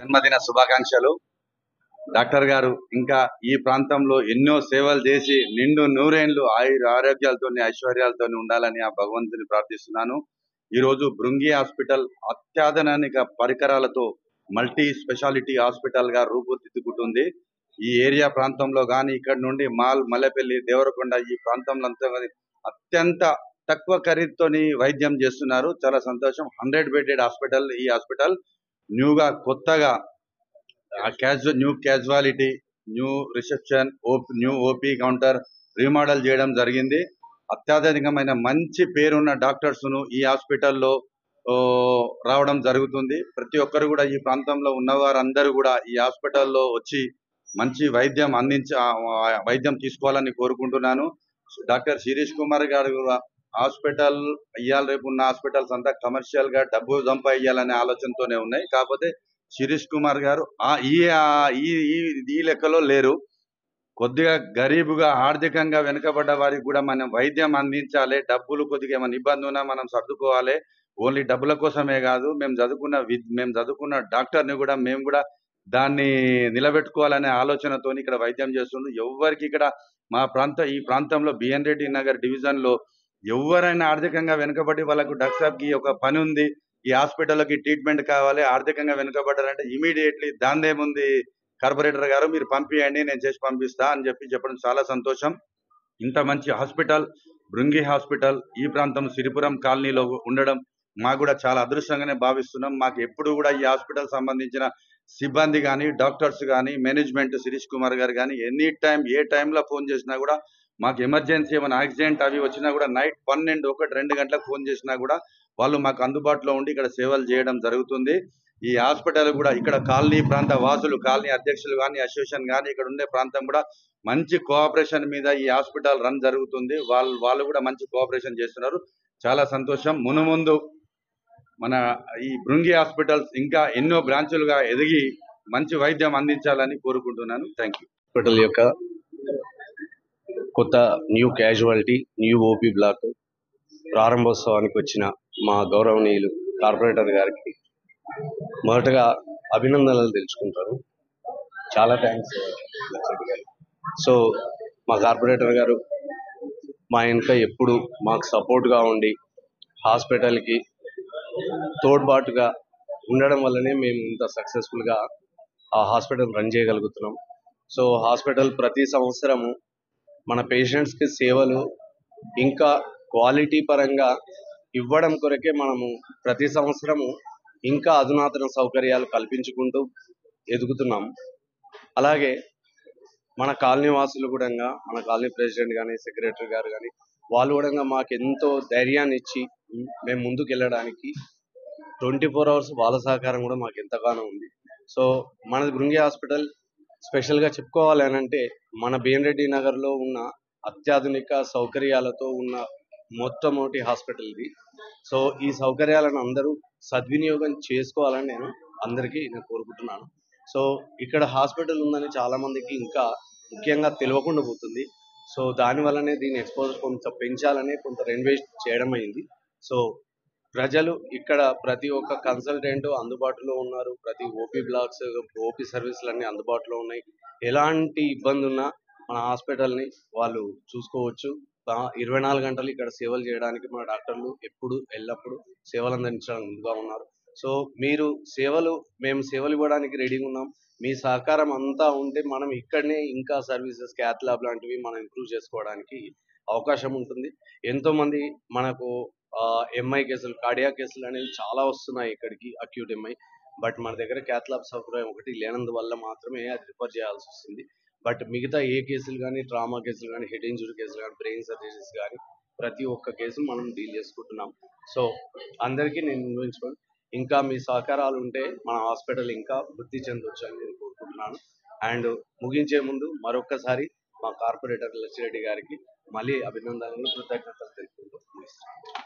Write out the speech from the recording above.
జన్మదిన శుభాకాంక్షలు. డాక్టర్ గారు ఇంకా ఈ ప్రాంతంలో ఎన్నో సేవలు చేసి నిండు నూరేండ్లు ఆరోగ్యాలతో ఐశ్వర్యాలతో ఉండాలని ఆ భగవంతుని ప్రార్థిస్తున్నాను. ఈరోజు భృంగి హాస్పిటల్ అత్యాధునిక పరికరాలతో మల్టీ స్పెషాలిటీ హాస్పిటల్ గా రూపుదిద్దుకుంటుంది. ఈ ఏరియా ప్రాంతంలో కానీ ఇక్కడ నుండి మల్లెపల్లి, దేవరకొండ ఈ ప్రాంతంలో అత్యంత తక్కువ ఖరీదుతోని వైద్యం చేస్తున్నారు. చాలా సంతోషం. 100 బెడెడ్ హాస్పిటల్. ఈ హాస్పిటల్ న్యూగా కొత్తగా new casualty, new reception, new OP counter remodel చేయడం జరిగింది. అత్యాధునికమైన మంచి పేరున్న డాక్టర్స్ ను ఈ హాస్పిటల్లో రావడం జరుగుతుంది. ప్రతి ఒక్కరు కూడా ఈ ప్రాంతంలో ఉన్నవారందరూ కూడా ఈ హాస్పిటల్లో వచ్చి మంచి వైద్యం తీసుకోవాలని కోరుకుంటున్నాను. డాక్టర్ శిరీష్ కుమార్ గారు హాస్పిటల్ ఇయ్యాలి, రేపు ఉన్న హాస్పిటల్స్ అంతా కమర్షియల్ గా డబ్బు సంపాదించాలనే ఆలోచనతోనే ఉన్నాయి. కాకపోతే శిరీష్ కుమార్ గారు ఈ లెక్కలో లేరు. కొద్దిగా గరీబుగా ఆర్థికంగా వెనుకబడ్డ వారికి కూడా మనం వైద్యం అందించాలి. డబ్బులు కొద్దిగా ఏమైనా ఇబ్బంది ఉన్నా మనం సర్దుకోవాలి. ఓన్లీ డబ్బుల కోసమే కాదు, మేము చదువుకున్న డాక్టర్ని కూడా మేము కూడా దాన్ని నిలబెట్టుకోవాలనే ఆలోచనతో ఇక్కడ వైద్యం చేస్తుంది. ఎవరికి ఇక్కడ ఈ ప్రాంతంలో బిఎన్ రెడ్డి నగర్ డివిజన్ లో ఎవరైనా ఆర్థికంగా వెనుకబడి వాళ్ళకు డాక్టర్ కి ఒక పని ఉంది, ఈ హాస్పిటల్కి ట్రీట్మెంట్ కావాలి, ఆర్థికంగా వెనుకబడ్డారంటే ఇమీడియట్లీ దాందేముంది కార్పొరేటర్ గారు మీరు పంపియండి, నేను చేసి పంపిస్తా అని చెప్పడం చాలా సంతోషం. ఇంత మంచి హాస్పిటల్ భృంగి హాస్పిటల్ ఈ ప్రాంతం సిరిపురం కాలనీలో ఉండడం మాకు కూడా చాలా అదృష్టంగానే భావిస్తున్నాం. మాకు ఎప్పుడు కూడా ఈ హాస్పిటల్ సంబంధించిన సిబ్బంది కానీ, డాక్టర్స్ కానీ, మేనేజ్మెంట్ శిరీష్ కుమార్ గారు కానీ ఎనీ టైం ఏ టైంలో ఫోన్ చేసినా కూడా, మాకు ఎమర్జెన్సీ ఏమైనా యాక్సిడెంట్ అవి వచ్చినా కూడా నైట్ 12, 1, 2 గంటలకు ఫోన్ చేసినా కూడా వాళ్ళు మాకు అందుబాటులో ఉండి ఇక్కడ సేవలు చేయడం జరుగుతుంది. ఈ హాస్పిటల్ కూడా ఇక్కడ కాలనీ ప్రాంత వాసులు, కాలనీ అధ్యక్షులు కానీ, అసోసియేషన్ కానీ, ఇక్కడ ఉండే ప్రాంతం కూడా మంచి కోఆపరేషన్ మీద ఈ హాస్పిటల్ రన్ జరుగుతుంది. వాళ్ళు కూడా మంచి కోఆపరేషన్ చేస్తున్నారు. చాలా సంతోషం. మునుముందు మన ఈ భృంగి హాస్పిటల్స్ ఇంకా ఎన్నో బ్రాంచులుగా ఎదిగి మంచి వైద్యం అందించాలని కోరుకుంటున్నాను. Thank you. హాస్పిటల్ యొక్క కొత్త new casualty, new OP black ప్రారంభోత్సవానికి వచ్చిన మా గౌరవనీయులు కార్పొరేటర్ గారికి మొదటగా అభినందనలు తెలుసుకుంటాను. చాలా థ్యాంక్స్ గారు. సో మా కార్పొరేటర్ గారు మా వెనుక ఎప్పుడు మాకు సపోర్ట్గా ఉండి హాస్పిటల్కి తోడ్పాటుగా ఉండడం వల్లనే మేము ఇంత సక్సెస్ఫుల్గా ఆ హాస్పిటల్ రన్ చేయగలుగుతున్నాం. సో హాస్పిటల్ ప్రతి సంవత్సరము మన పేషెంట్స్కి సేవలు ఇంకా క్వాలిటీ పరంగా ఇవ్వడం కొరకే మనము ప్రతి సంవత్సరము ఇంకా అధునాతన సౌకర్యాలు కల్పించుకుంటూ ఎదుగుతున్నాం. అలాగే మన కాలనీ వాసులు కూడా, మన కాలనీ ప్రెసిడెంట్ కానీ, సెక్రటరీ గారు కానీ, వాళ్ళు కూడా మాకు ఎంతో ధైర్యాన్ని ఇచ్చి మేము ముందుకు వెళ్ళడానికి 24 hours వాళ్ళ సహకారం కూడా మాకు ఎంతగానో ఉంది. సో మనది భృంగి హాస్పిటల్ స్పెషల్గా చెప్పుకోవాలి అని అంటే మన బిఎన్ రెడ్డి నగర్లో ఉన్న అత్యాధునిక సౌకర్యాలతో ఉన్న మొట్టమొదటి హాస్పిటల్ ఇది. సో ఈ సౌకర్యాలను అందరూ సద్వినియోగం చేసుకోవాలని నేను కోరుకుంటున్నాను. సో ఇక్కడ హాస్పిటల్ ఉందని చాలా మందికి ఇంకా ముఖ్యంగా తెలియకుండా పోతుంది. సో దానివల్లనే దీని ఎక్స్పోజర్ కొంత పెంచాలని కొంత రెనోవేట్ చేయడం అయింది. సో ప్రజలు ఇక్కడ ప్రతి ఒక్క కన్సల్టెంట్ అందుబాటులో ఉన్నారు. ప్రతి ఓపీ బ్లాక్స్, ఓపీ సర్వీసులు అన్నీ అందుబాటులో ఉన్నాయి. ఎలాంటి ఇబ్బంది ఉన్నా మన హాస్పిటల్ని వాళ్ళు చూసుకోవచ్చు. 24 గంటలు ఇక్కడ సేవలు చేయడానికి మన డాక్టర్లు ఎప్పుడు ఎల్లప్పుడూ సేవలు అందించడానికి ముందుగా ఉన్నారు. సో మేము సేవలు ఇవ్వడానికి రెడీగా ఉన్నాం. మీ సహకారం అంతా ఉంటే మనం ఇక్కడనే ఇంకా సర్వీసెస్, క్యాత్ ల్యాబ్ లాంటివి మనం ఇంప్రూవ్ చేసుకోవడానికి అవకాశం ఉంటుంది. ఎంతోమంది మనకు ఎంఐ కేసులు, కార్డియాక్ కేసులు అనేవి చాలా వస్తున్నాయి ఇక్కడికి, అక్యూట్ ఎంఐ. బట్ మన దగ్గర క్యాత్ ల్యాబ్ సౌకర్యం ఒకటి లేనందువల్ల మాత్రమే అది రిఫర్ చేయాల్సి వస్తుంది. బట్ మిగతా ఏ కేసులు కానీ, ట్రామా కేసులు కానీ, హెడ్ ఇంజురీ కేసులు కానీ, బ్రెయిన్ సర్జరీస్ కానీ ప్రతి ఒక్క కేసు మనం డీల్ చేసుకుంటున్నాం. సో అందరికీ నేను వినియోగించుకోండి. ఇంకా మీ సహకారాలు ఉంటే మన హాస్పిటల్ ఇంకా వృద్ధి చెందవచ్చు అని నేను కోరుకుంటున్నాను. అండ్ ముగించే ముందు మరొక్కసారి మా కార్పొరేటర్ లచ్చిరెడ్డి గారికి మళ్ళీ అభినందనలు, కృతజ్ఞతలు తెలుపుకుంటూ ముగిస్తున్నాను.